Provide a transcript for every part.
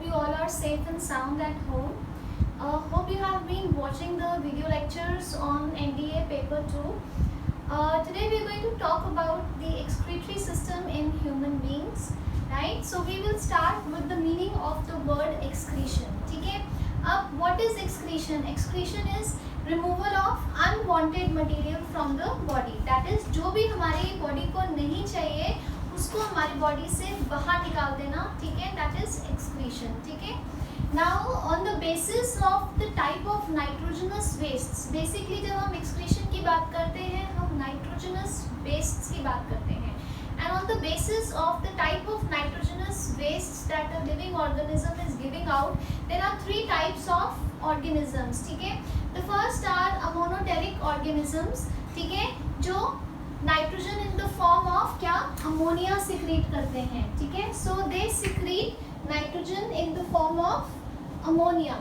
hope you all are safe and sound at home. Hope you have been watching the video lectures on NDA paper 2. Today we are going to talk about the excretory system in human beings, right? So we will start with the meaning of the word excretion. ठीक है? अब what is excretion? Excretion is removal of unwanted material from the body. That is, जो भी हमारी body को नहीं चाहिए उसको हमारी बॉडी से बाहर निकाल देना, ठीक है? That is excretion, ठीक है? Now on the basis of the type of nitrogenous wastes, basically जब हम excretion की बात करते हैं हम nitrogenous wastes की बात करते हैं. And on the basis of the type of nitrogenous wastes that a living organism is giving out, there are three types of organisms, ठीक है? The first are ammoniteric organisms, ठीक है? जो nitrogen in the form of क्या ammonia secrete करते हैं, ठीक है? So they secrete nitrogen in the form of ammonia.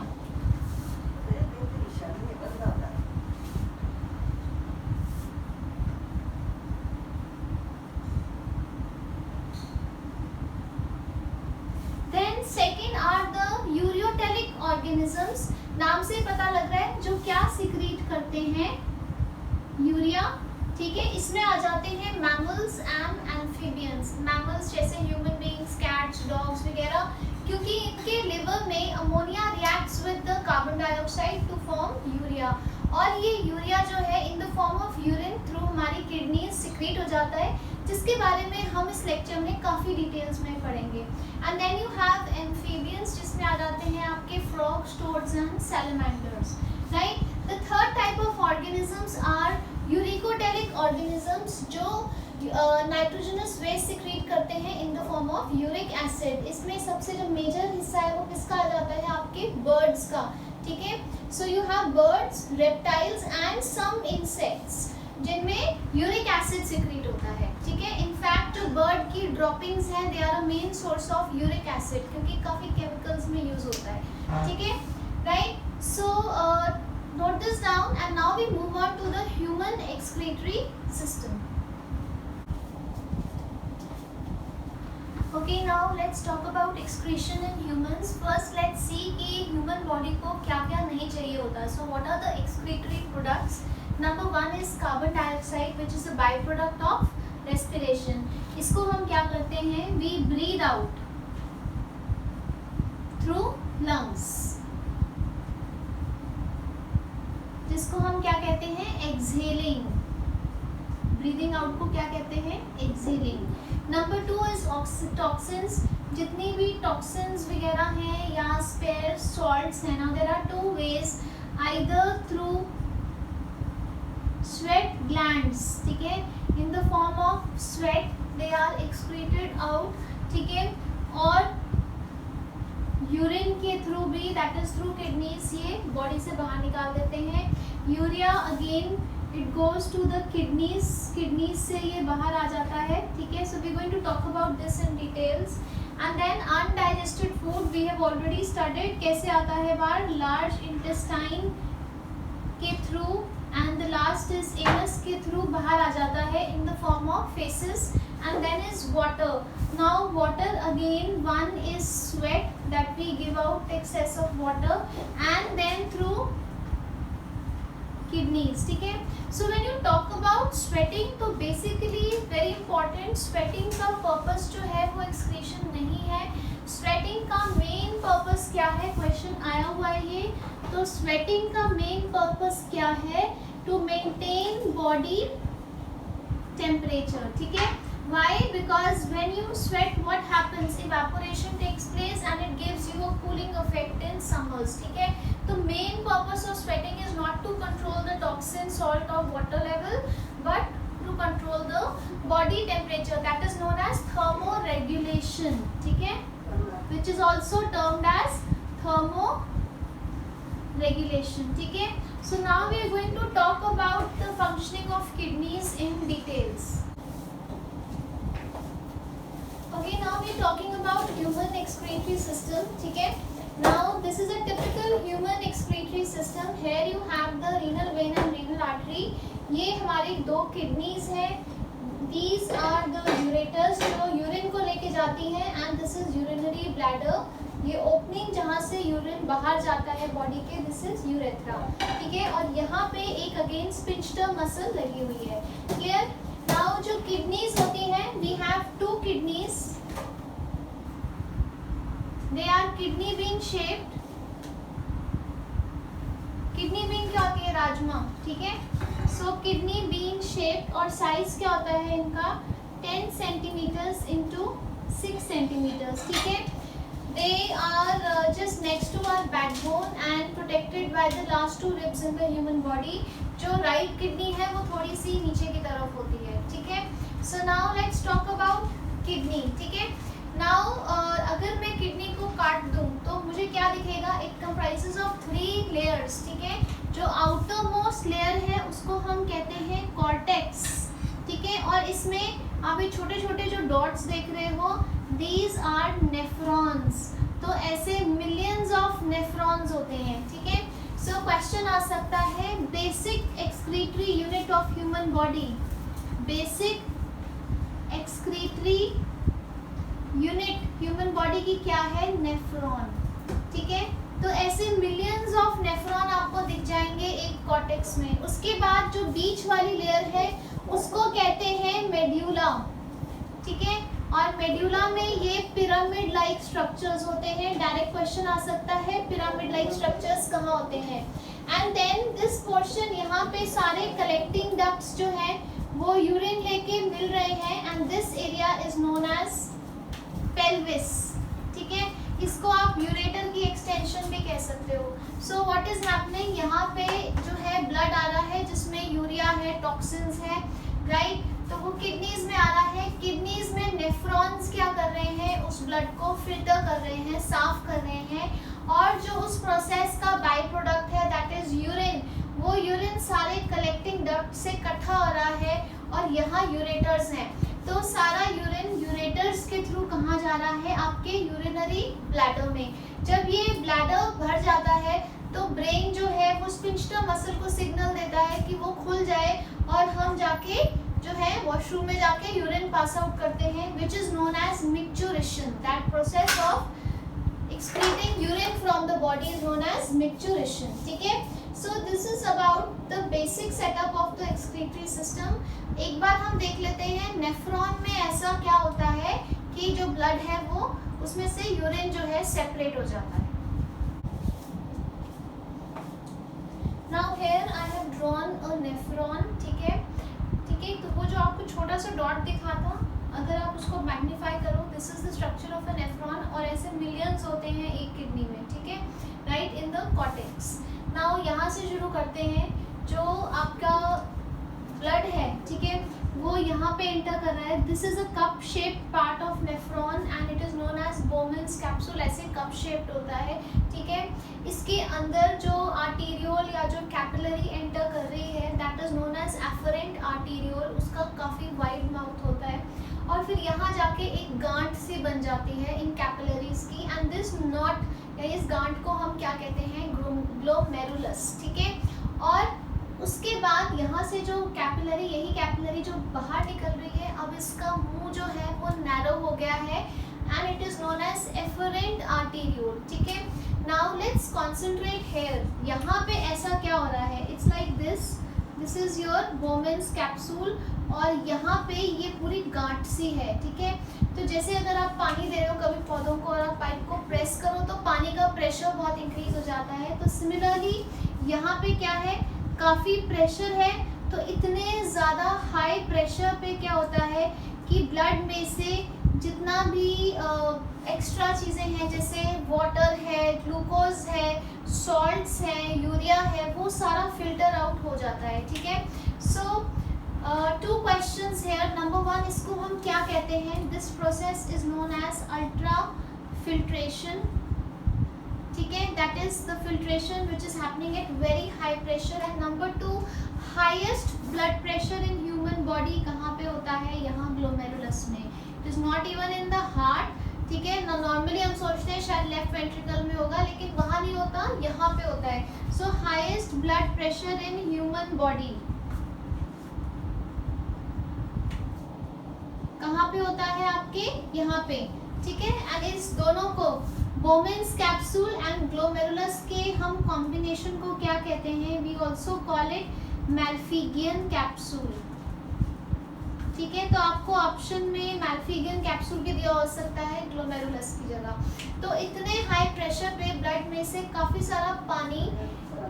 Then second are the ureotelic organisms. नाम से पता लग रहा है जो क्या सिक्रीट करते हैं, यूरिया, ठीक है? इसमें आ जाते हैं मैमल्स एंड एम्फीबियंस. मैमल्स जैसे ह्यूमन बीइंग्स, कैट्स, डॉग्स वगैरह, क्योंकि इनके लिवर में ammonia reacts with the carbon dioxide to form urea, और ये यूरिया जो है in the form of urine through हमारी किडनीज सिक्रीट हो जाता है, जिसके बारे में हम इस लेक्चर में काफ़ी डिटेल्स में पढ़ेंगे. And then you have amphibians, जिसमें आ जाते हैं आपके frogs, toads and salamanders, right? The third type of organisms are uricotelic organisms, जो नाइट्रोजनस वेस्ट सिक्रीट करते हैं in the form of uric acid. इसमें सबसे जो मेजर हिस्सा है वो किसका आ जाता है, आपके बर्ड्स का, ठीक है? So you have birds, reptiles and some insects जिनमें यूरिक एसिड सिक्रीट होता है, ठीक है? इनफैक्ट जो बर्ड की ड्रॉपिंग्स हैं they are a main source of uric acid, क्योंकि काफ़ी केमिकल्स में यूज होता है, ठीक है? Right? So note this down, and now we move on to the human excretory system. Okay, now let's talk about excretion in humans. First let's see कि human body को क्या-क्या नहीं चाहिए होता. So what are the excretory products? Number one is carbon dioxide, which is a byproduct of respiration. इसको हम क्या करते हैं, we breathe out through lungs, जिसको हम क्या कहते हैं, एक्सहेलिंग. ब्रीदिंग आउट को क्या कहते हैं, exhaling. Number two is toxins. जितनी भी टॉक्सिन्स वगैरह हैं या स्पेयर सॉल्ट्स हैं ना, there are two ways, either through sweat glands, ठीक है? In the form of sweat they are excreted out, ठीक है? और यूरिन के थ्रू भी, दैट इज थ्रू किडनीज, ये बॉडी से बाहर निकाल देते हैं. Urea again it goes to the kidneys, kidneys से ये बाहर आ जाता है, ठीक है? So we going to talk about this in details. And then undigested food we have already studied, कैसे आता है बाहर, लार्ज इंटेस्टाइन के through, and the last is anus के थ्रू बाहर आ जाता है in the form of faces. And then is water. Now water again, one is sweat that we give out excess of water, and then through kidneys, ठीक है? So when you talk about sweating, तो basically very important, sweating का purpose जो है वो excretion नहीं है. sweating का main purpose क्या है, question आया हुआ है ये. तो sweating का main purpose क्या है, to maintain body temperature, ठीक है? Why? Because when you sweat, what happens? Evaporation takes place and it gives you a cooling effect in summers, ठीक है? तो main purpose of sweating is not to control the toxin, salt or water level, but to control the body temperature. That is known as thermoregulation, ठीक है? Which is also termed as thermoregulation, ठीक है? So now we are going to talk about the functioning of kidneys in details. Okay, now we are talking about human excretory system, ठीक है? Now this is a typical human excretory system. Here you have the renal vein and renal artery. ये हमारी दो kidneys हैं. These are the ureters, जो urine को लेके जाती हैं, and this is urinary bladder. ये ओपनिंग जहाँ से यूरिन बाहर जाता है बॉडी के, दिस इज यूरेथ्रा, ठीक है। और यहाँ पे एक अगेन स्पिंचटर मसल लगी हुई है, क्लियर। नाउ जो किडनीज होती हैं, we have 2 kidneys, they are kidney bean shaped. Kidney bean क्या होती है? राजमा, ठीक है। सो किडनी बीन शेप्ड और साइज क्या होता है इनका? 10 सेंटीमीटर्स इंटू 6 सेंटीमीटर्स, ठीक है। They are just next to our backbone and protected by the last 2 ribs in the human body. जो राइट किडनी है वो थोड़ी सी नीचे की तरफ होती है, ठीक है। So now let's talk about kidney, ठीक है। Now अगर मैं किडनी को काट दूं तो मुझे क्या दिखेगा? It comprises of 3 layers, ठीक है। जो आउटर मोस्ट लेयर है उसको हम कहते हैं कॉर्टेक्स, ठीक है। और इसमें आप ये छोटे छोटे जो डॉट्स देख रहे हो, These are nephrons. तो ऐसे millions of nephrons होते हैं, ठीक है। So question आ सकता है, basic excretory unit of human body. Basic excretory unit human body की क्या है? नेफ्रॉन, ठीक है। तो ऐसे millions of नेफ्रॉन आपको दिख जाएंगे एक कॉर्टेक्स में। उसके बाद जो बीच वाली लेयर है उसको कहते हैं मेड्यूला, ठीक है। और मेड्यूला में ये पिरामिड लाइक स्ट्रक्चर्स होते हैं। डायरेक्ट क्वेश्चन आ सकता है पिरामिड लाइक स्ट्रक्चर्स कहाँ होते हैं। एंड देन दिस पोर्शन, यहाँ पे सारे कलेक्टिंग डक्ट्स जो हैं वो यूरिन लेके मिल रहे हैं and this area is known as pelvis, ठीक है। इसको आप यूरेटर की एक्सटेंशन भी कह सकते हो। सो व्हाट इज हैपनिंग, यहाँ पे जो है ब्लड आ रहा है जिसमें यूरिया है, टॉक्सिन्स है, राइट। तो वो किडनीज में आ रहा है। किडनीज में नेफ्रॉन्स क्या कर रहे हैं? उस ब्लड को फिल्टर कर रहे हैं, साफ कर रहे हैं। और जो उस प्रोसेस का बाई प्रोडक्ट है दैट इज यूरिन, वो यूरिन सारे कलेक्टिंग डक्ट से इकट्ठा हो रहा है और यहाँ यूरेटर्स हैं। तो सारा यूरिन यूरेटर्स के थ्रू कहाँ जा रहा है? आपके यूरिनरी ब्लैडर में। जब ये ब्लैडर भर जाता है तो ब्रेन जो है वो स्पिंचटर मसल को सिग्नल देता है कि वो खुल जाए और हम जाके जो है वॉशरूम में जाके यूरिन पास आउट करते हैं, which is known as micturition. That process of excreting urine from the body is known as micturition, ठीक है। So this is about the basic setup of the excretory system. एक बार हम देख लेते हैं नेफ्रॉन में ऐसा क्या होता है कि जो ब्लड है वो उसमें से यूरिन जो है सेपरेट हो जाता है। Now here I have drawn a nephron, ठीक है, ठीक है। तो वो जो आपको छोटा सा डॉट दिखा था, अगर आप उसको मैग्नीफाई करो, this is the structure of a nephron और ऐसे मिलियंस होते हैं एक किडनी में, ठीक है, right, in the cortex. Now यहाँ से शुरू करते हैं। जो आपका ब्लड है, ठीक है, वो यहाँ पे एंटर कर रहा है। This is a cup shaped part of nephron and it is known as Bowman's capsule. ऐसे कप शेप्ड होता है, ठीक है। इसके अंदर जो आर्टीरियोल या जो कैपिलरी एंटर कर रही है that is known as efferent arteriole, उसका काफ़ी वाइड माउथ होता है और फिर यहाँ जाके एक गांठ सी बन जाती है इन कैपिलरीज की एंड दिस नॉट, इस गांठ को हम क्या कहते हैं? ग्लोमेरुलस, ठीक है। और उसके बाद यहाँ से जो कैपिलरी, यही कैपिलरी जो बाहर निकल रही है, अब इसका मुंह जो है वो नैरो हो गया है and it is known as efferent arteriole, ठीक है। Now let's concentrate here. यहाँ पे ऐसा क्या हो रहा है? It's like this, this is your Bowman's capsule और यहाँ पे ये पूरी गांठ सी है, ठीक है। तो जैसे अगर आप पानी दे रहे हो कभी पौधों को और आप पाइप को प्रेस करो तो पानी का प्रेशर बहुत इंक्रीज हो जाता है। तो सिमिलरली यहाँ पे क्या है? काफ़ी प्रेशर है। तो इतने ज़्यादा हाई प्रेशर पे क्या होता है कि ब्लड में से जितना भी एक्स्ट्रा चीज़ें हैं जैसे वाटर है, ग्लूकोज है, सॉल्ट्स हैं, यूरिया है, वो सारा फिल्टर आउट हो जाता है, ठीक है। सो 2 क्वेश्चंस हेयर। नंबर 1, इसको हम क्या कहते हैं? This process is known as ultra filtration, ठीक है, that is the filtration which is happening at very high pressure. And number 2, highest blood pressure in human body कहाँ पे होता है? यहाँ ग्लोमेरुलस में। It is not even in the heart, ठीक है। नॉर्मली हम सोचते हैं शायद लेफ्ट वेंट्रिकल में होगा, लेकिन वहाँ नहीं होता, यहाँ पे होता है। सो highest blood pressure in human body कहाँ पे होता है? आपके यहाँ पे, ठीक है। एंड इस दोनों को बोमेन्स कैप्सूल एंड ग्लोमेरुलस के हम कॉम्बिनेशन को क्या कहते हैं? We also call it malpighian capsule. ठीक है, तो आपको ऑप्शन में मैल्फिगियन कैप्सूल भी दिया हो सकता है ग्लोमेरुलस की जगह। तो इतने हाई प्रेशर पे ब्लड में से काफ़ी सारा पानी,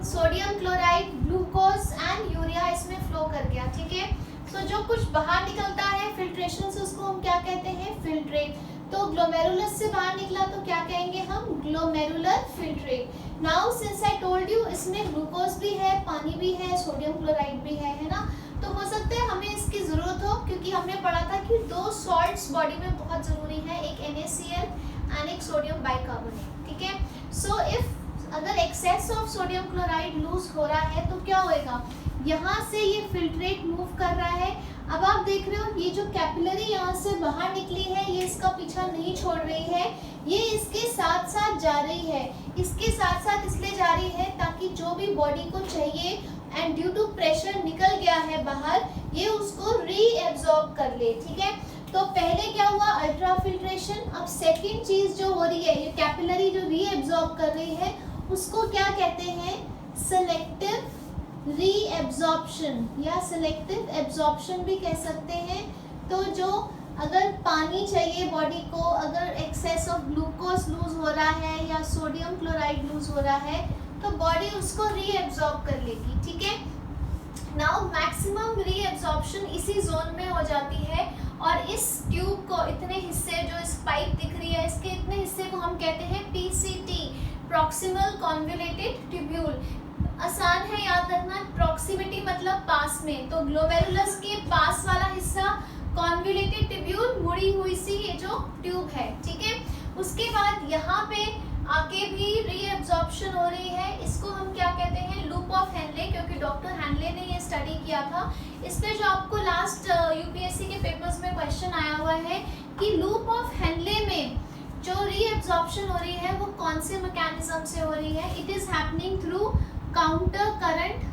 sodium chloride, glucose and urea इसमें फ्लो कर गया। ठीक है, तो जो कुछ बाहर निकलता है फिल्ट्रेशन से उसको हम क्या कहते हैं? फिल्ट्रेट। तो ग्लोमेरुलस से बाहर निकला तो क्या कहेंगे हम? Glomerular filtrate. Now since I told you इसमें ग्लूकोज भी है, पानी भी है, सोडियम क्लोराइड भी है ना। तो हो सकता है हमें इसकी ज़रूरत हो, क्योंकि हमने पढ़ा था कि 2 सॉल्ट्स बॉडी में बहुत ज़रूरी है, एक NaCl एंड एक सोडियम बाइकार्बोनेट। ठीक है, सो इफ अगर excess of sodium chloride lose हो रहा है तो क्या होएगा? यहाँ से ये फिल्ट्रेट मूव कर रहा है। अब आप देख रहे हो ये जो कैपिलरी यहाँ से बाहर निकली है ये इसका पीछा नहीं छोड़ रही है, ये इसके साथ साथ जा रही है। इसके साथ साथ इसलिए जा रही है ताकि जो भी बॉडी को चाहिए एंड ड्यू टू प्रेशर निकल गया है बाहर, ये उसको रीएब्जॉर्ब कर ले। ठीक है, तो पहले क्या हुआ? Ultra filtration. अब सेकेंड चीज जो हो रही है, ये कैपिलरी जो रीएब्जॉर्ब कर रही है उसको क्या कहते हैं? सेलेक्टिव रीएब्जॉर्प्शन या सेलेक्टिव एब्जॉर्प्शन भी कह सकते हैं। तो जो अगर पानी चाहिए बॉडी को, अगर एक्सेस ऑफ ग्लूकोज लूज हो रहा है या सोडियम क्लोराइड लूज हो रहा है तो बॉडी उसको रीएब्जॉर्ब कर लेगी। ठीक है, नाउ मैक्सिमम रीएब्जॉर्प्शन इसी जोन में हो जाती है और इस ट्यूब को इतने हिस्से, जो इस पाइप दिख रही है इसके इतने हिस्से को हम कहते हैं PCT, प्रॉक्सिमल कॉन्वोल्यूटेड ट्यूब्यूल। आसान है याद रखना, प्रॉक्सिमिटी मतलब पास में, तो ग्लोमेरुलस के पास वाला हिस्सा कॉन्वोल्यूटेड ट्यूब्यूल, मुड़ी हुई सी ये जो ट्यूब है। ठीक है, उसके बाद यहाँ पे आके भी रीएब्जॉर्प्शन हो रही है, इसको हम क्या कहते हैं? लूप ऑफ हेनले, क्योंकि डॉक्टर हेनले ने ये स्टडी किया था। इस पे जो आपको लास्ट यूपीएससी के पेपर्स में क्वेश्चन आया हुआ है कि लूप ऑफ हेनले में जो रीएब्जॉर्प्शन हो रही है वो कौन से मैकेनिज्म से हो रही है? It is happening through counter current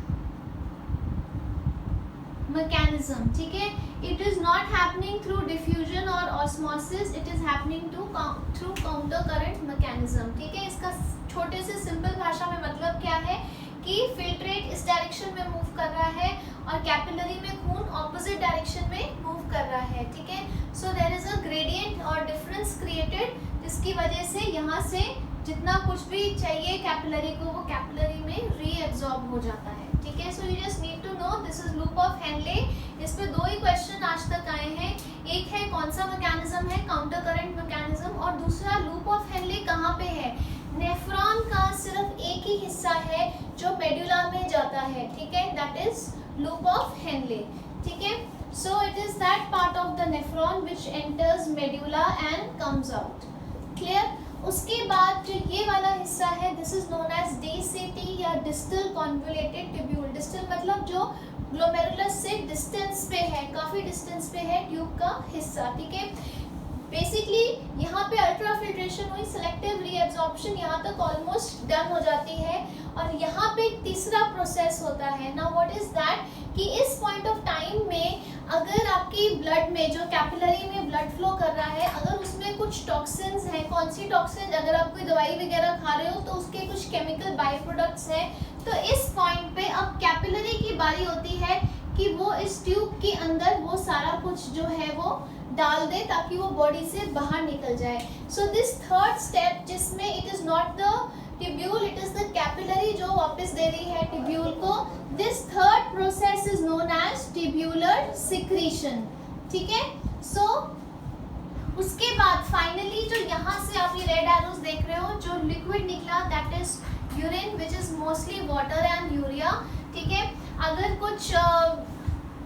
mechanism. ठीक है, it is not happening through diffusion or osmosis, it is happening through counter current mechanism। ठीक है, इसका छोटे से सिंपल भाषा में मतलब क्या है कि फिल्ट्रेट इस डायरेक्शन में मूव कर रहा है और कैपिलरी में खून ऑपोजिट डायरेक्शन में मूव कर रहा है। ठीक है, so there is a gradient और डिफरेंस क्रिएटेड, जिसकी वजह से यहाँ से जितना कुछ भी चाहिए कैपिलरी को वो कैपिलरी में रीएब्जॉर्ब हो जाता है। ठीक है, so you just need to know this is loop of Henle. इस पे 2 ही क्वेश्चन आज तक आए हैं, एक है कौन सा मैकेनिज्म है? काउंटर करंट मैकेनिज्म, और दूसरा लूप ऑफ हेनले कहाँ पे है? नेफ्रॉन का सिर्फ एक ही हिस्सा है जो मेडुला में जाता है। ठीक है, that is loop of Henle. ठीक है, so it is that part of the nephron which enters medulla and comes out. Clear? उसके बाद जो ये वाला हिस्सा है this is known as DCT या डिस्टल कॉन्वोल्यूटेड ट्यूब्यूल। डिस्टल मतलब जो ग्लोमेरुलस से डिस्टेंस पे है, काफ़ी डिस्टेंस पे है ट्यूब का हिस्सा। ठीक है, बेसिकली यहाँ पे अल्ट्रा फिल्ट्रेशन हुई, सेलेक्टिव रीएब्जॉर्प्शन यहाँ तक ऑलमोस्ट डन हो जाती है और यहाँ पे तीसरा प्रोसेस होता है। नाउ व्हाट इज दैट कि इस पॉइंट ऑफ टाइम में अगर आपकी ब्लड में जो कैपिलरी में ब्लड फ्लो कर रहा है अगर उसमें कुछ टॉक्सिन्स हैं, कौन सी टॉक्सिन? अगर आप कोई दवाई वगैरह खा रहे हो तो उसके कुछ केमिकल बाय प्रोडक्ट्स हैं, तो इस पॉइंट पे अब कैपिलरी की बारी होती है कि वो इस ट्यूब के अंदर वो सारा कुछ जो है वो डाल दे ताकि वो बॉडी से बाहर निकल जाए। सो दिस थर्ड स्टेप जिसमें it is not the tubule, it is the capillary जो वापस दे रही है ट्यूब्यूल को, this third process is known as tubular secretion. ठीक है, सो उसके बाद फाइनली जो यहाँ से आप ये रेड एरोज देख रहे हो जो लिक्विड निकला that is urine which is mostly water and urea. ठीक है, अगर कुछ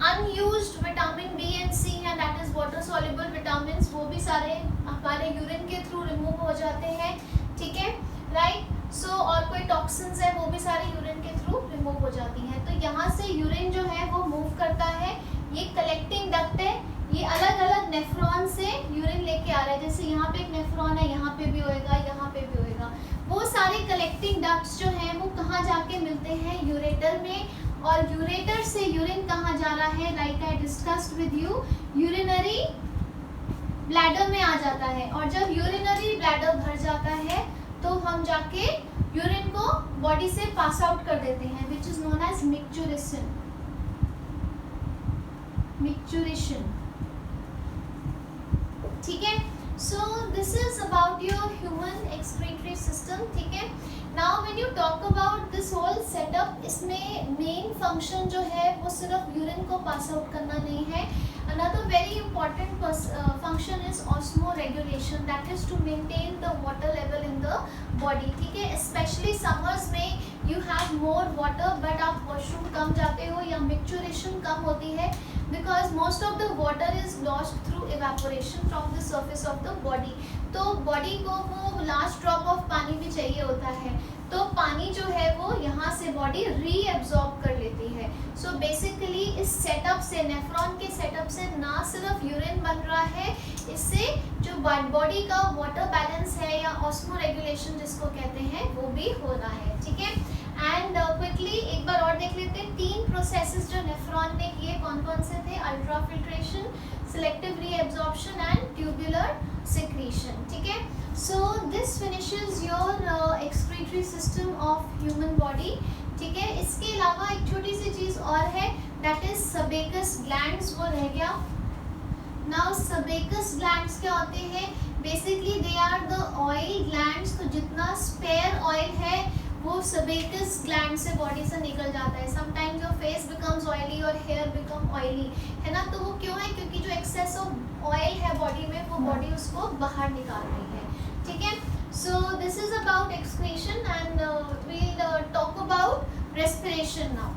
unused vitamin B and C है that is water soluble vitamins, वो भी सारे हमारे यूरिन के थ्रू रिमूव हो जाते हैं। ठीक है, राइट? सो और कोई टॉक्सिन्स है वो भी सारे यूरिन के थ्रू रिमूव हो जाती हैं। तो यहाँ से यूरिन जो है वो मूव करता है, ये कलेक्टिंग डक्ट है, ये अलग अलग नेफ्रॉन से यूरिन लेके आ रहा है। जैसे यहाँ पे एक नेफ्रॉन है, यहाँ पे भी होएगा, यहाँ पे भी होएगा। वो सारे कलेक्टिंग डक्ट्स जो हैं वो कहाँ जाके मिलते हैं? यूरेटर में, और यूरेटर से यूरिन कहाँ जा रहा है? Like I discussed with you, urinary bladder में आ जाता है। और जब यूरिनरी ब्लैडर भर जाता है हम जाके यूरिन को बॉडी से पास आउट कर देते हैं, which is known as micturition. Micturition, ठीक है। So this is about your human excretory system, ठीक है। Now when you talk about this whole setup, इसमें मेन फंक्शन जो है वो सिर्फ यूरिन को पास आउट करना नहीं है। Another very important function is osmoregulation, that is to maintain the water level in the body, ठीक है। स्पेशली समर्स में you have more water but आप वॉशरूम कम जाते हो या मिक्चुरेशन कम होती है, because most of the water is lost through evaporation from the surface of the body। तो बॉडी को वो लास्ट ड्रॉप ऑफ पानी भी चाहिए होता है, तो पानी जो है वो यहाँ से बॉडी रीएब्जॉर्ब कर लेती है। सो बेसिकली इस सेटअप से, नेफ्रॉन के सेटअप से ना सिर्फ यूरिन बन रहा है, इससे जो बॉडी का वाटर बैलेंस है या ऑस्मोरेगुलेशन जिसको कहते हैं वो भी हो रहा है, ठीक है। एंड क्विकली एक बार और देख लेते हैं 3 प्रोसेसेस जो नेफ्रॉन ने किए, कौन कौन से थे? Ultrafiltration, selective reabsorption and tubular secretion, ठीक है। So this finishes your excretory system of human body, ठीक है। इसके अलावा एक छोटी सी चीज़ और है, दैट इज सबेकस ग्लैंड्स, वो रह गया। नाउ सबेकस ग्लैंड्स क्या होते हैं? Basically they are the oil glands, तो जितना स्पेयर ऑयल है वो सबेकस ग्लैंड से बॉडी से निकल जाता है। Sometimes your face becomes oily और हेयर बिकम ऑयली, है ना। तो वो क्यों है? क्योंकि जो एक्सेस ऑफ ऑयल है बॉडी में वो बॉडी उसको बाहर निकाल रही है, ठीक है। So this is about excretion and we will talk about respiration now.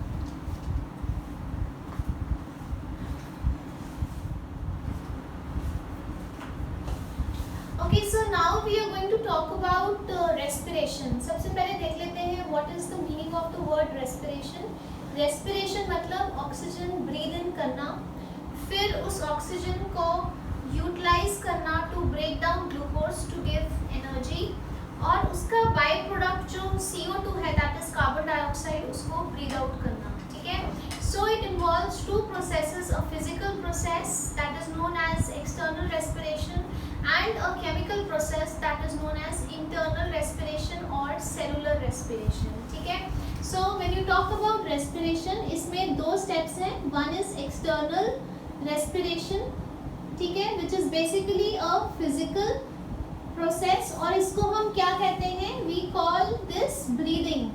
Okay, so now we are going to talk about respiration। सबसे पहले देख लेते हैं what is the meaning of the word respiration। respiration मतलब oxygen breathe in करना, फिर उस oxygen को यूटिलाइज करना to break down glucose to give energy, और उसका बाय प्रोडक्ट जो CO2 है दैट इज कार्बन डाइऑक्साइड, उसको ब्रीद आउट करना, ठीक है। So it involves 2 processes, a physical process that is known as external respiration and a chemical process that is known as internal respiration or cellular respiration, ठीक है। So when you talk about respiration, इसमें 2 steps हैं। One is external respiration, ठीक है, which is basically a physical process, और इसको हम क्या कहते हैं? We call this breathing,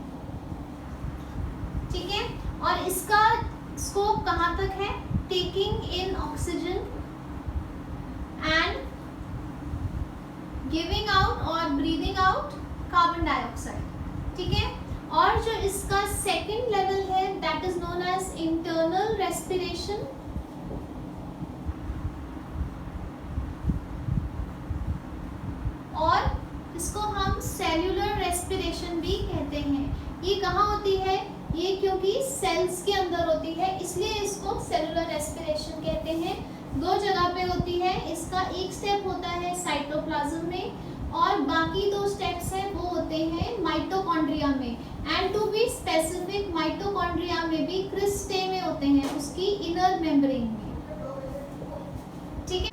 ठीक है। और इसका स्कोप कहाँ तक है? Taking in oxygen and giving out और ब्रीदिंग आउट कार्बन डाइऑक्साइड, ठीक है। और जो इसका सेकेंड लेवल है that is known as internal respiration, और इसको हम सेल्यूलर रेस्पिरेशन भी कहते हैं। ये कहाँ होती है? ये क्योंकि सेल्स के अंदर होती है इसलिए इसको सेल्यूलर रेस्पिरेशन कहते हैं। 2 जगह पे होती है। इसका एक स्टेप होता है साइटोप्लाज्म में और बाकी 2 स्टेप्स हैं वो होते हैं माइटोकॉन्ड्रिया में, and to be specific mitochondria में भी क्रिस्टे में होते हैं, उसकी इनर मेम्ब्रेन में, ठीक है।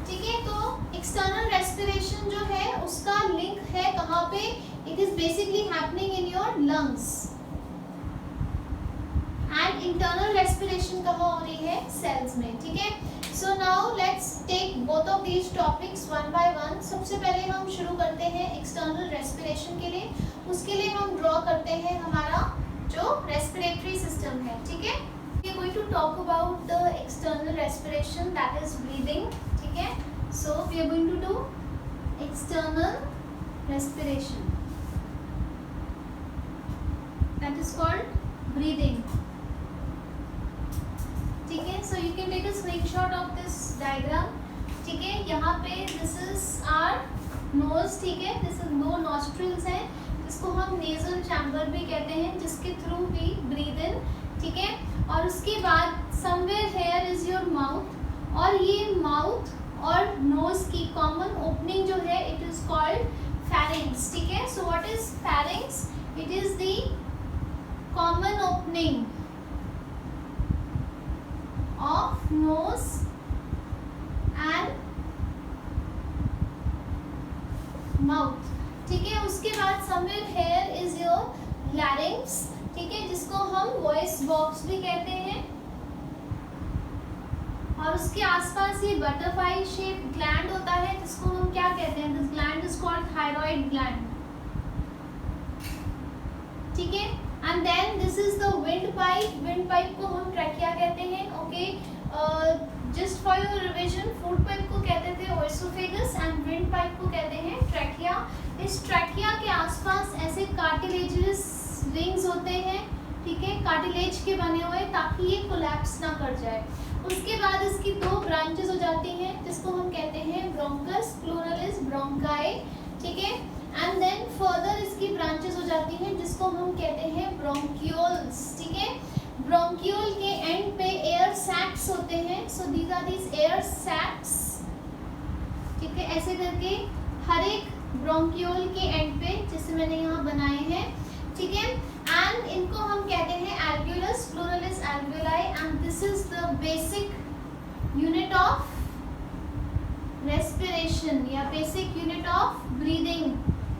ठीक है, तो एक्सटर्नल रेस्पिरेशन जो है उसका लिंक है कहाँ पे? It is basically happening in your lungs, and internal respiration कहाँ हो रही है? सेल्स में, ठीक है। So now let's take both of these topics one by one. सबसे पहले हम शुरू करते हैं एक्सटर्नल रेस्पिरेशन के लिए। उसके लिए हम ड्रॉ करते हैं हमारा जो रेस्पिरेटरी सिस्टम है, ठीक है। We are going to talk about the external respiration that is breathing, ठीक है। So we are going to do external respiration that is called breathing, ठीक है। So you can take a screenshot of this diagram, ठीक है। यहाँ पे this is our nose, ठीक है। दिस इज 2 नॉस्ट्रिल्स हैं जिसको हम नेजल चैम्बर भी कहते हैं, जिसके थ्रू वी ब्रीद इन, ठीक है। और उसके बाद somewhere here is your mouth, और ये माउथ और नोज की कॉमन ओपनिंग जो है इट इज कॉल्ड फेरिंग्स, ठीक है। So what is pharynx? It is the common opening of nose and mouth, ठीक है। उसके बाद बाद समवेयर हेयर इज योर लैरिंग्स, ठीक है, जिसको हम वॉइस बॉक्स भी कहते हैं। और उसके आसपास ये बटरफ्लाई शेप ग्लैंड होता है जिसको हम क्या कहते हैं, this gland is called thyroid gland, ठीक है। And then this is the wind pipe, wind pipe को हम ट्रैकिया कहते हैं, okay. Just for your revision, food pipe को कहते थे ओएसोफेगस एंड विंड पाइप को कहते हैं ट्रैकिया। इस ट्रैकिया के आसपास ऐसे कार्टिलेजस रिंग्स होते हैं, ठीक है, कार्टिलेज के बने हुए, ताकि ये कोलैप्स ना कर जाए। उसके बाद इसकी दो ब्रांचेस हो जाती हैं जिसको हम कहते हैं ब्रोंकस, प्लूरलिस ब्रोंकाई, ठीक है। एंड देन फर्दर इसकी ब्रांचेस हो जाती हैं जिसको हम कहते हैं ब्रोंक्यूल्स, ठीक है। ब्रोंक्यूल के एंड पे एयर सैक्स होते हैं, so these are these air sacs, ठीक है, ऐसे करके हर एक ब्रोंक्यूल के एंड पे, जैसे मैंने यहाँ बनाए हैं, ठीक है। एंड इनको हम कहते हैं alveolus, pluralis alveoli, and this is the basic unit of respiration या basic unit of breathing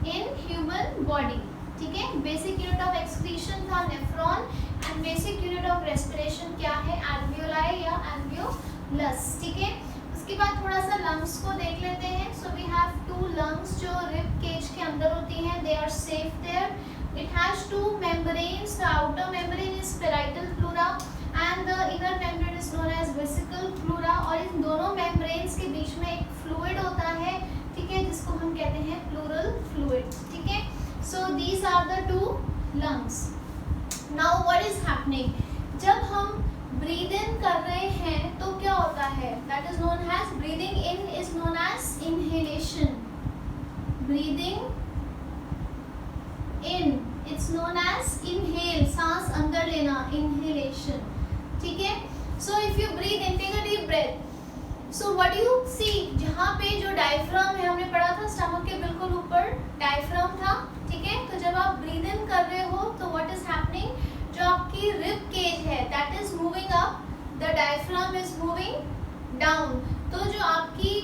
in human body, ठीक है। बेसिक यूनिट ऑफ एक्सक्रीशन था nephron and basic unit of respiration क्या है, एल्वियोलाई या एल्वियोलस, ठीक है। उसके बाद थोड़ा सा लंग्स को देख लेते हैं। So we have two lungs जो रिब केज के अंदर होती हैं, they are safe there. It has two membranes, the outer membrane is parietal pleura and the inner membrane is known as visceral pleura, और इन दोनों मेम्ब्रेन्स के बीच में एक फ्लूइड होता है, ठीक है, जिसको हम कहते हैं प्लूरल फ्लूइड, ठीक है। So these are the two lungs. Now what is happening, जब हम ब्रीद इन कर रहे हैं तो क्या होता है, that is known as breathing in is known as inhalation, breathing in it's known as inhale, सांस अंदर लेना, इनहेलेशन, ठीक है। So if you breathe in, take a deep breath, so what you see, जहाँ पे जो डायफ्राम है, हमने पढ़ा था स्टमक के बिल्कुल ऊपर डायफ्राम था, ठीक है। तो जब आप ब्रीद इन कर रहे हो तो व्हाट इज हैपनिंग, जो आपकी रिब केज है that is moving up, the diaphragm is moving down. तो जो आपकी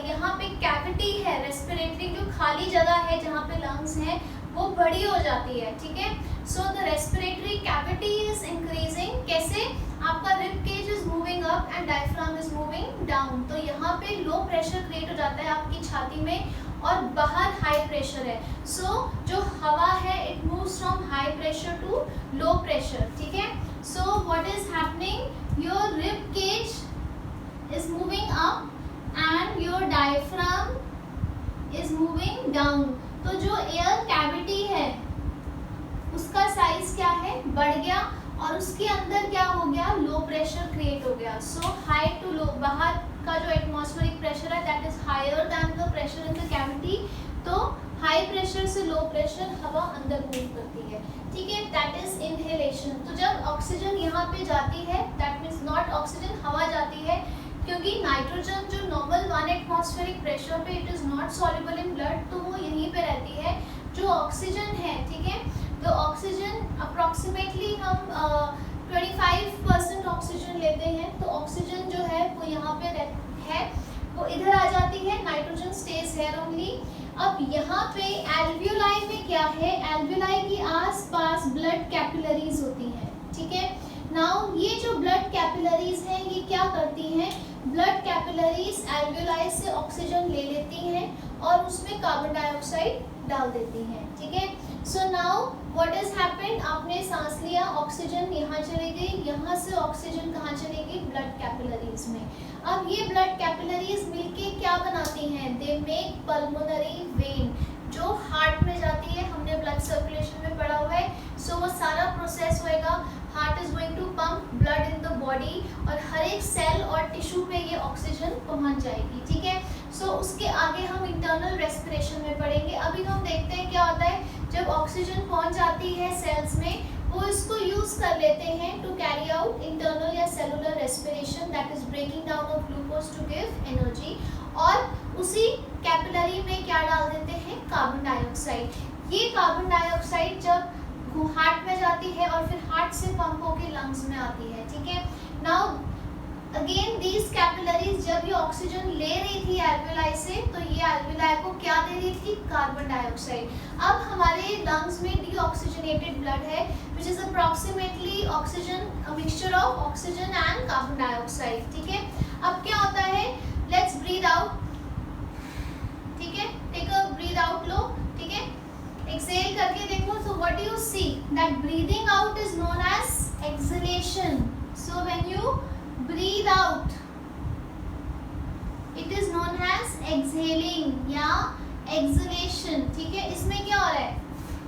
यहाँ पे कैविटी है रेस्पिरेटरी, जो खाली जगह है जहाँ पे लंग्स है, वो बड़ी हो जाती है, ठीक है। So the respiratory cavity is increasing, कैसे, आपका rib cage is moving up and diaphragm is moving down. तो यहाँ पे लो प्रेशर क्रिएट हो जाता है आपकी छाती में और बाहर हाई प्रेशर है। सो जो हवा है it moves from high pressure to low pressure, ठीक है। So what is happening, your rib cage is moving up and your diaphragm is moving down. तो जो एयर कैविटी है उसका साइज क्या है, बढ़ गया, और उसके अंदर क्या हो गया, लो प्रेशर क्रिएट हो गया। सो हाई टू लो, बाहर का जो एटमॉस्फेरिक प्रेशर है that is higher than the pressure in the cavity. तो हाई प्रेशर से लो प्रेशर हवा अंदर मूव करती है, ठीक है, दैट इज इनहेलेशन। तो जब ऑक्सीजन यहाँ पे जाती है, दैट मीन्स नॉट ऑक्सीजन, हवा जाती है, क्योंकि नाइट्रोजन जो नॉर्मल 1 एटमॉस्फेरिक प्रेशर पे it is not soluble in blood, तो वो यहीं पे रहती है। जो ऑक्सीजन है, ठीक है, तो ऑक्सीजन अप्रॉक्सीमेटली हम 25% ऑक्सीजन लेते हैं, तो ऑक्सीजन जो है वो यहाँ पे है, वो इधर आ जाती है, नाइट्रोजन स्टेज हेयर ओनली। अब यहाँ पे एल्वियोलाई में क्या है, एल्वियोलाई के आसपास ब्लड कैपिलरीज होती हैं, ठीक है। नाउ ये जो ब्लड कैपिलरीज हैं ये क्या करती हैं, ब्लड कैपिलरीज एल्वियोलाई से ऑक्सीजन ले लेती हैं और उसमें कार्बन डाइऑक्साइड डाल देती हैं, ठीक है। So now what is happened, आपने सांस लिया, ऑक्सीजन यहाँ चली गई, यहाँ से ऑक्सीजन कहाँ चली गई, ब्लड कैपिलरीज में। अब ये ब्लड कैपिलरीज मिलके क्या बनाती हैं, दे मेक पल्मोनरी वेन, जो हार्ट में जाती है, हमने ब्लड सर्कुलेशन में पढ़ा हुआ है। सो वो सारा प्रोसेस होएगा, heart is going to pump blood in the body और हर एक सेल और टिश्यू पे ये ऑक्सीजन पहुंच जाएगी, ठीक है। सो उसके आगे हम इंटरनल रेस्पिरेशन में पढ़ेंगे। अभी हम देखते हैं क्या होता है, जब ऑक्सीजन पहुंच जाती है सेल्स में, वो इसको यूज कर लेते हैं टू कैरी आउट इंटरनल या cellular respiration, that is breaking down of glucose to give energy. और उसी कैपिलरी में क्या डाल देते हैं, कार्बन डाइऑक्साइड। ये कार्बन डाइऑक्साइड जब हार्ट में जाती है और फिर हार्ट से पंप होकर लंग्स में आती है, ठीक है। नाउ अगेन दीज कैपिलरीज जब ये ऑक्सीजन ले रही थी एल्वेलाई से, तो ये एल्वेलाई को क्या दे रही थी? Carbon dioxide. अब हमारे लंग्स में डीऑक्सीजनेटेड ब्लड है which is approximately oxygen, a mixture of oxygen and carbon dioxide. ठीक है, अब क्या होता है? Let's breathe out. ठीक है, टेक अ ब्रीथ आउट लो। ठीक है, एक्सहेल करके देखो। So what you see that breathing out is known as exhalation. So when you breathe out it is known as exhaling या exhalation। ठीक है, इसमें क्या हो रहा है?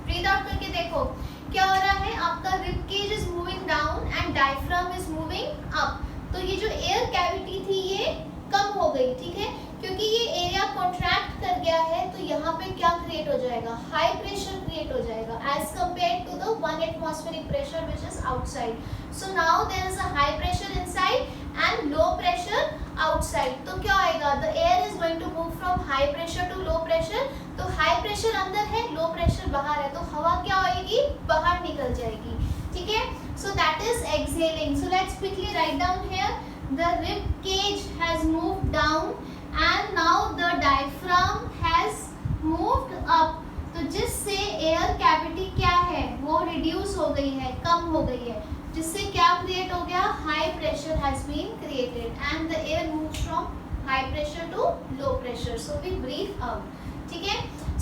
breathe out करके देखो क्या हो रहा है? आपका rib cage is moving down and diaphragm is moving up। तो ये जो एयर कैविटी थी ये कम हो गई। ठीक है, क्योंकि ये एरिया कॉन्ट्रैक्ट कर गया है, तो यहाँ पे क्या क्रिएट हो जाएगा? हाई प्रेशर क्रिएट हो जाएगा as compare to the 1 atmospheric pressure which is outside। So now there is a high pressure inside and low pressure outside। तो क्या आएगा? The air is going to move from high pressure to low pressure। तो high pressure अंदर है, low pressure बाहर है, तो हवा क्या होएगी? बाहर निकल जाएगी। ठीक है, so that is exhaling। So let's quickly write down here the rib cage has moved down and now the diaphragm has moved up। तो जिससे एयर कैविटी क्या है? वो रिड्यूस हो गई है, कम हो गई है, जिससे क्या क्रिएट हो गया? High pressure has been created and the air moves from high pressure to low pressure. So we breathe out. ठीक है,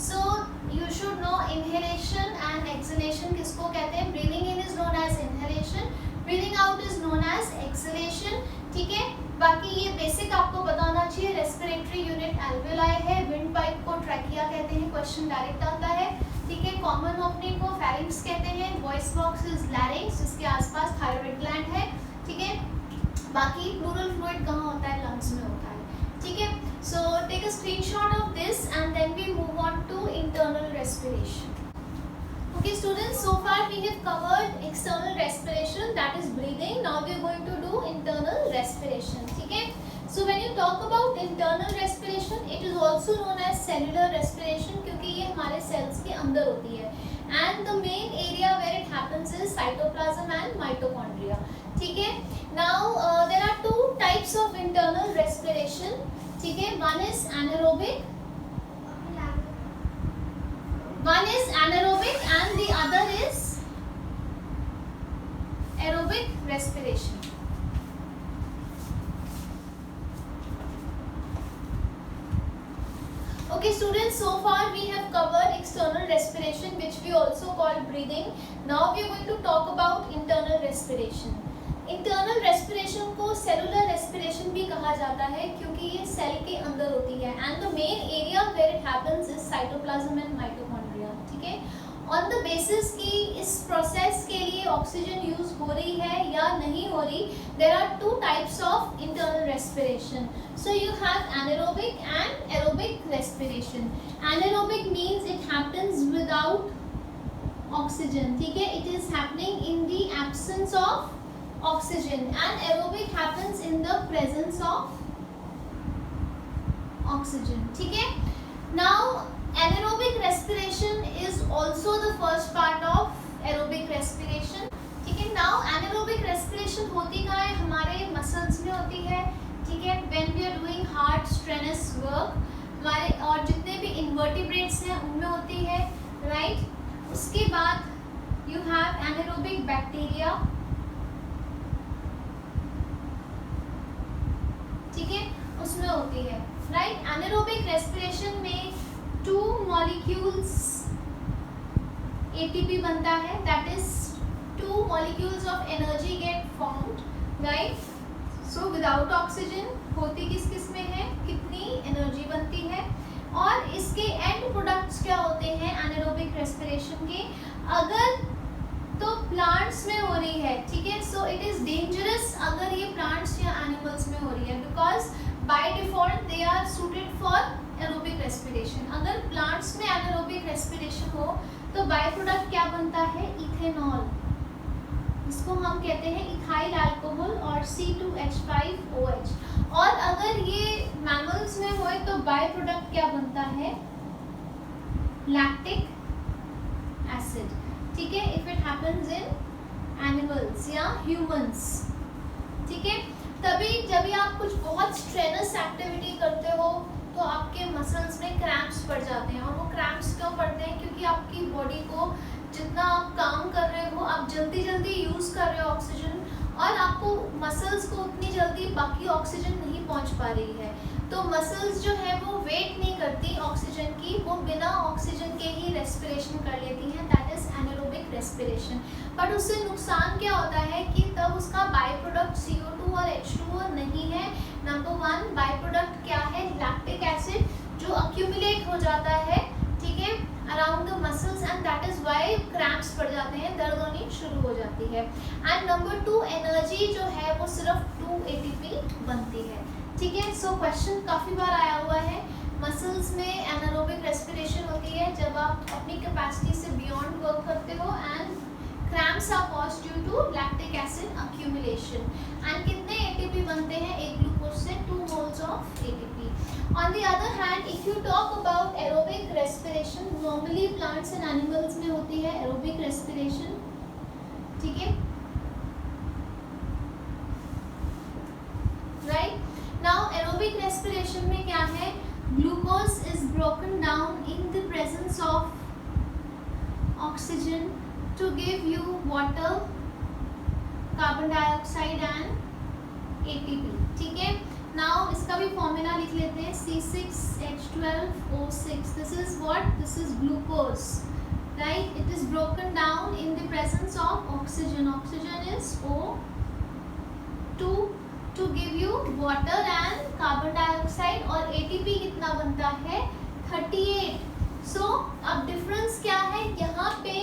so you should know inhalation and exhalation किसको कहते हैं? Breathing in is known as inhalation, breathing out is known as exhalation. ठीक है, बाकी ये basic आपको पता होना चाहिए। रेस्पिरेटरी यूनिट एल्वेलाई है, विंड पाइप को ट्रैकिया कहते हैं, क्वेश्चन डायरेक्ट आता है। ठीक है, कॉमन ओपनिंग को फेरिंक्स कहते हैं, वॉइस बॉक्स इज लैरिंक्स जिसके आसपास थायराइड ग्लैंड है। ठीक है, बाकी प्लूरल फ्लूइड कहाँ होता है? लंग्स में होता है। ठीक है, so take a screenshot of this and then we move on to internal respiration. Okay students, so far we have covered external respiration, that is breathing. Now we are going to do internal respiration. ठीक है, so when you talk about internal respiration, it is also known as cellular respiration क्योंकि ये हमारे cells के अंदर होती है and the main area where it happens is cytoplasm and mitochondria. ठीक है, now there are two types of internal respiration. ठीक है, one is anaerobic and the other is aerobic respiration. Okay students, so far we have covered external respiration which we also call breathing. Now we are going to talk about internal respiration. Internal respiration को cellular respiration भी कहा जाता है क्योंकि ये cell के अंदर होती है and the main area where it happens is cytoplasm and mitochondria. ठीक है, ऑन द बेसिस कि इस प्रोसेस के लिए ऑक्सीजन यूज हो रही है या नहीं हो रही, there are two types of internal respiration. So you have anaerobic and aerobic respiration. Anaerobic means it happens without oxygen. ठीक है, it is happening in the absence of oxygen and aerobic happens in the presence of oxygen. ठीक है, now anaerobic respiration is also the first part of aerobic respiration. ठीक है, now anaerobic respiration होती कहाँ है? हमारे muscles में होती है। ठीक है, when we are doing hard strenuous work, हमारे और जितने भी invertebrates हैं उनमें होती है, right? उसके बाद you have anaerobic bacteria। ठीक है, उसमें होती है, राइट? एनारोबिक रेस्पिरेशन में 2 मॉलिक्यूल्स एटीपी बनता है, that is 2 molecules of energy get formed, right? So without oxygen होती किस में है? कितनी एनर्जी बनती है? और इसके एंड प्रोडक्ट्स क्या होते हैं एनारोबिक रेस्पिरेशन के? अगर तो प्लांट्स में हो रही है, ठीक है, सो इट इज डेंजरस अगर ये प्लांट्स या एनिमल्स में हो रही है because by default they are suited for aerobic respiration. अगर प्लांट्स में एनारोबिक रेस्पिरेशन हो तो बाय प्रोडक्ट क्या बनता है? इथेनॉल, इसको हम कहते हैं इथाइल अल्कोहल और C2H5OH। और अगर ये मैमल्स में होए तो बाय प्रोडक्ट क्या बनता है? Lactic acid. ठीक है, if it happens in animals या ह्यूमंस। ठीक है, तभी जब भी आप कुछ बहुत स्ट्रेनस एक्टिविटी करते हो तो आपके मसल्स में क्रैम्प्स पड़ जाते हैं। और वो क्रैम्प्स क्यों पड़ते हैं? क्योंकि आपकी बॉडी को जितना आप काम कर रहे हो, आप जल्दी जल्दी यूज़ कर रहे हो ऑक्सीजन, और आपको मसल्स को उतनी जल्दी बाकी ऑक्सीजन नहीं पहुंच पा रही है। तो मसल्स जो है वो वेट नहीं करती ऑक्सीजन की, वो बिना ऑक्सीजन के ही रेस्पिरेशन कर लेती हैं, that is anaerobic respiration. But उससे नुकसान क्या होता है कि तब उसका बाय प्रोडक्ट CO2 और H2O नहीं है। नंबर 1 बाय प्रोडक्ट क्या है? लैक्टिक एसिड, जो अक्यूमुलेट हो जाता है, ठीक है, around the muscles, and that is why cramps पड़ जाते हैं, दर्द होनी शुरू हो जाती है। एंड नंबर 2 एनर्जी जो है वो सिर्फ 2 ATP बनती है, ठीक है। सो क्वेश्चन काफ़ी बार आया हुआ है, मसल्स में एनारोबिक रेस्पिरेशन होती है जब आप अपनी कैपेसिटी से बियॉन्ड वर्क करते हो, and cramps are caused due to lactic acid accumulation. And कितने ATP बनते हैं एक ग्लूकोज से? 2 moles of ATP। On the other hand, if you talk about aerobic respiration, normally plants and animals में होती है aerobic respiration, ठीक है, right? Now aerobic respiration में क्या है? Glucose is broken down in the presence of oxygen to give you water, carbon dioxide and ATP, ठीक है। नाउ इसका भी फॉर्मूला लिख लेते हैं, C6H12O6। This is what? This is glucose, right? It is broken down in the presence of oxygen. Oxygen is O2 to give you water and carbon dioxide, और ATP कितना बनता है? 38। सो अब डिफरेंस क्या है? यहाँ पे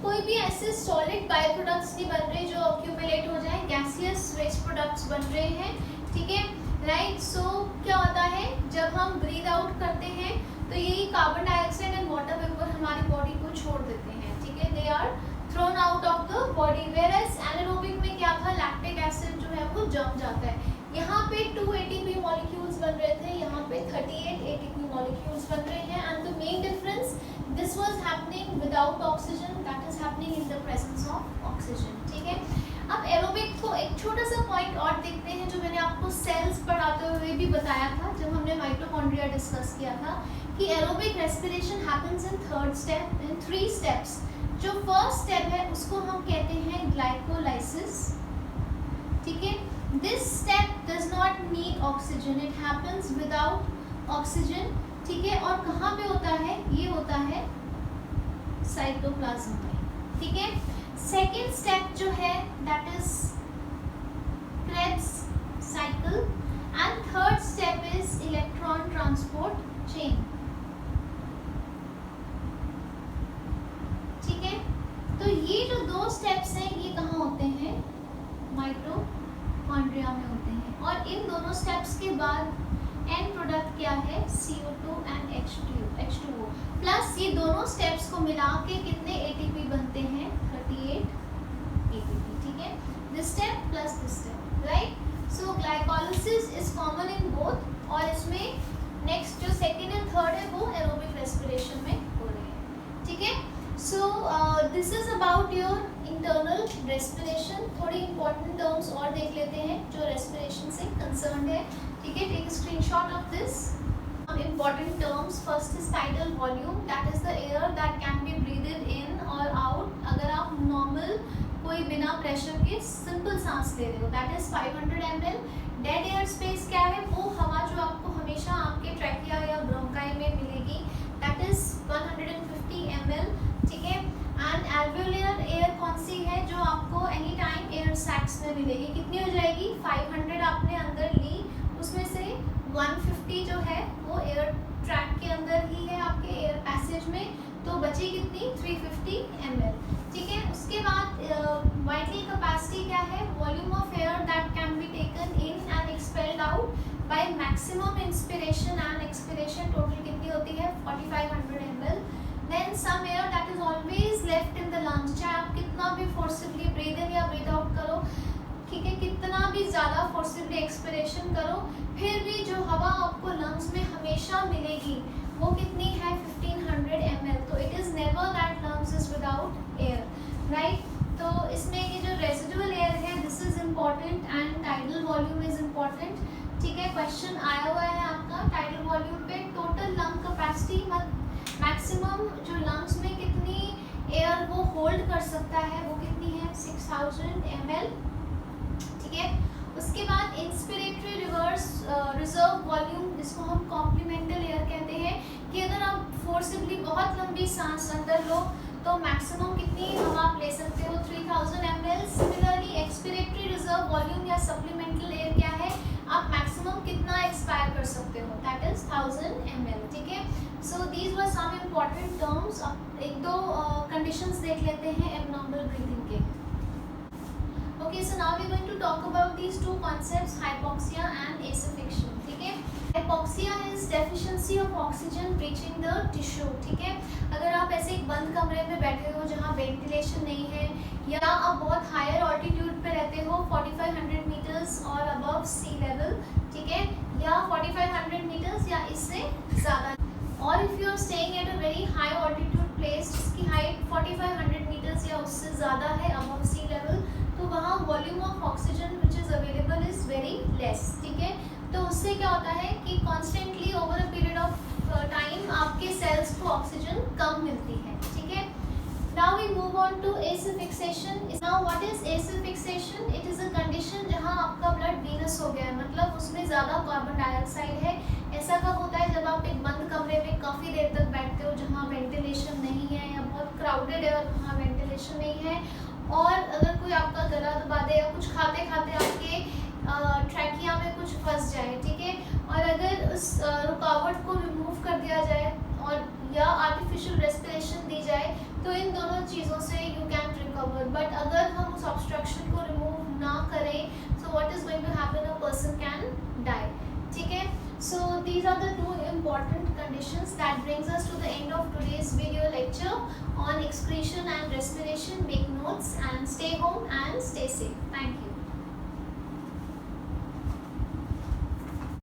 कोई भी ऐसे सॉलिड बाय प्रोडक्ट्स नहीं बन रहे जो अक्यूमुलेट हो जाए, गैसियस वेस्ट प्रोडक्ट्स बन रहे हैं, ठीक है, राइट। सो क्या होता है जब हम ब्रीद आउट करते हैं तो यही carbon dioxide and water vapour हमारी बॉडी को छोड़ देते हैं, ठीक है, they are thrown out of the body. Whereas anaerobic में क्या था? लैक्टिक एसिड जो है वो जम जाता है। यहाँ पे 2 ATP मॉलिक्यूल्स बन रहे थे, यहाँ पे 38 ATP मॉलिक्यूल्स बन रहे हैं, and the main difference, this was happening without oxygen, that is happening in the presence of oxygen, ठीक है। अब एरोबिक को एक छोटा सा पॉइंट और देखते हैं जो मैंने आपको सेल्स पढ़ाते हुए भी बताया था जब हमने माइटोकॉन्ड्रिया डिस्कस किया था, कि aerobic respiration happens in 3rd step, in 3 steps. जो फर्स्ट स्टेप है उसको हम कहते हैं ग्लाइकोलाइसिस, ठीक है। This step does not need oxygen, it happens without oxygen, ठीक है। और कहाँ पे होता है? ये होता है साइटोप्लाज्म में, ठीक है। सेकेंड स्टेप जो है that is Krebs cycle, and third step is electron transport chain, ठीक है। तो ये जो 2 स्टेप्स हैं ये कहाँ होते हैं? माइटोकॉन्ड्रिया में होते हैं, और इन दोनों स्टेप्स के बाद एंड प्रोडक्ट क्या है? CO2 and H2O। प्लस ये दोनों स्टेप्स को मिला के कितने ATP बनते हैं? 38 ATP, ठीक है। This step plus this step, right. So glycolysis is common in both, और इसमें नेक्स्ट जो सेकेंड एंड थर्ड है वो एरोबिक रेस्पिरेशन में हो रहे हैं, ठीक है। So this is about your internal respiration. थोड़ी इंपॉर्टेंट टर्म्स और देख लेते हैं जो रेस्पिरेशन से कंसर्न है, ठीक है। Take a screenshot of this. Important terms, first is tidal volume, that is the air that can be breathed in or out। अगर आप normal कोई बिना प्रेशर के सिंपल सांस ले रहे हो, that is 500 ml। Dead air space क्या है? वो हवा जो आपको हमेशा आपके ट्रैकिया या ब्रोंकाई में मिलेगी, that is 150 ml, ठीक है। एंड एल्वेओलियर एयर कौन सी है? जो आपको एनी टाइम एयर सैक्स में मिलेगी। कितनी हो जाएगी? 500 आपने अंदर ली, उसमें से 150 जो है वो एयर ट्रैक के अंदर ही है आपके एयर पैसेज में, तो बची कितनी? 350 ml, ठीक है। उसके बाद वाइटल कैपेसिटी क्या है? Volume of air that can be taken in and expelled out by maximum inspiration and expiration, total कितनी होती है? 4500 ml। Then some air that is always left in the lungs, चाहे आप कितना भी फोर्सिबली ब्रीद इन या breathe out करो, ठीक है, कितना भी ज़्यादा फोर्सिबली एक्सपिरेशन करो, फिर भी जो हवा आपको लंग्स में हमेशा मिलेगी वो कितनी है? 1500 ml। तो it is never that lungs is without air, right. तो इसमें ये जो रेजिडुअल एयर है, this is important. Important and tidal volume is important. ठीक है, क्वेश्चन आया हुआ है आपका टाइडल वॉल्यूम पे। टोटल लंग कैपेसिटी, मैक्सिमम जो लंग्स में कितनी एयर वो होल्ड कर सकता है वो कितनी है, 6000 ml। ठीक है, उसके बाद इंस्पिरेटरी रिजर्व वॉल्यूम, जिसको हम कॉम्प्लीमेंटल एयर कहते हैं, कि अगर आप फोर्सिबली बहुत लंबी सांस अंदर लो तो मैक्सिमम कितनी हवा आप ले सकते हो, 3000 ml। Similarly expiratory reserve volume या सप्लीमेंटल एयर क्या है, आप मैक्सिमम कितना एक्सपायर कर सकते हो, दैट इज 1000 ml। ठीक है, so these were some important terms. अब एक दो कंडीशंस देख लेते हैं एब्नॉर्मल ब्रीथिंग के। Okay, so now we are going to talk about these two concepts, hypoxia and asphyxiation. ठीक है, hypoxia is deficiency of oxygen reaching the tissue. ठीक है, अगर आप ऐसे एक बंद कमरे में बैठे हो जहाँ वेंटिलेशन नहीं है, या आप बहुत हायर ऑल्टीट्यूड पे रहते हो 4500 मीटर्स और अबव सी लेवल, ठीक है, या 4500 मीटर्स या इससे ज़्यादा, और if you are staying at a very high altitude place जिसकी हाइट 4500 मीटर्स या उससे ज़्यादा है अबव सी लेवल, तो वहाँ volume of oxygen which is available is very less. ठीक है, तो उससे क्या होता है कि constantly over a period of time आपके सेल्स को ऑक्सीजन कम मिलती है। ठीक है, now we move on to asphyxiation. Now what is asphyxiation? It is a condition जहाँ आपका ब्लड वीनस हो गया है, मतलब उसमें ज़्यादा कार्बन डाइऑक्साइड है। ऐसा कब होता है, जब आप एक बंद कमरे में काफ़ी देर तक बैठते हो जहाँ वेंटिलेशन नहीं है या बहुत क्राउडेड है और वहाँ वेंटिलेशन नहीं है, और अगर कोई आपका गला दबा दे या कुछ खाते खाते आपके ट्रैकिया में कुछ फंस जाए, ठीक है, और अगर उस रुकावट को रिमूव कर दिया जाए और या आर्टिफिशियल रेस्पिरेशन दी जाए, तो इन दोनों चीज़ों से यू कैन रिकवर। बट अगर हम उस ऑब्स्ट्रक्शन को रिमूव ना करें, so what is going to happen, a person can die. ठीक है, so these are the two important conditions that brings us to the end of today's video lecture on excretion and respiration. Make notes and